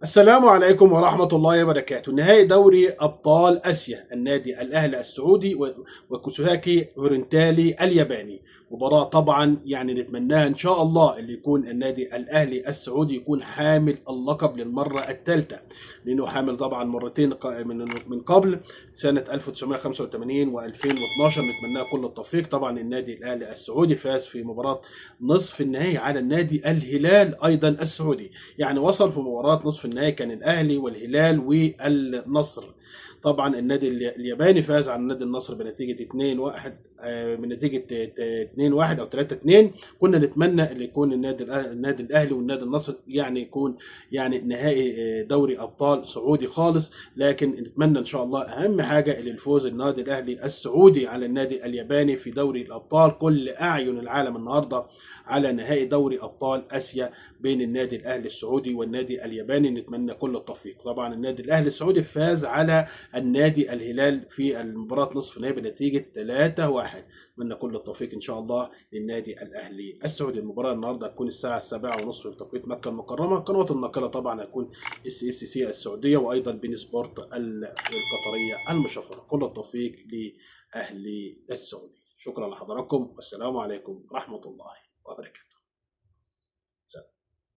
السلام عليكم ورحمة الله وبركاته. نهائي دوري أبطال آسيا، النادي الأهلي السعودي وكوسوهاكي فورنتالي الياباني. مباراة طبعا يعني نتمناها إن شاء الله اللي يكون النادي الأهلي السعودي يكون حامل اللقب للمرة الثالثة، لأنه حامل طبعا مرتين من قبل سنة 1985 و2012. نتمناه كل التوفيق. طبعا النادي الأهلي السعودي فاز في مباراة نصف النهائي على النادي الهلال أيضا السعودي، يعني وصل في مباراة نصف النهائي كان الأهلي والهلال والنصر. طبعا النادي الياباني فاز على النادي النصر بنتيجة 2-1، بنتيجة 2-1 أو 3-2. كنا نتمنى اللي يكون النادي الأهلي والنادي النصر يعني يكون يعني نهائي دوري أبطال سعودي خالص، لكن نتمنى إن شاء الله أهم حاجة اللي الفوز النادي الأهلي السعودي على النادي الياباني في دوري الأبطال. كل أعين العالم النهارده على نهائي دوري أبطال آسيا بين النادي الأهلي السعودي والنادي الياباني. نتمنى كل التوفيق. طبعا النادي الأهلي السعودي فاز على النادي الهلال في المباراة نصف النهائي بنتيجة 3-1. نتمنى كل التوفيق إن شاء الله للنادي الأهلي السعودي. المباراة النهارده هتكون الساعة 7:30 بتوقيت مكة المكرمة. القنوات الناقلة طبعا هتكون SSC السعودية وأيضا بين سبورت القطرية المشفرة. كل التوفيق لأهلي السعودي. شكرا لحضراتكم والسلام عليكم ورحمة الله وبركاته.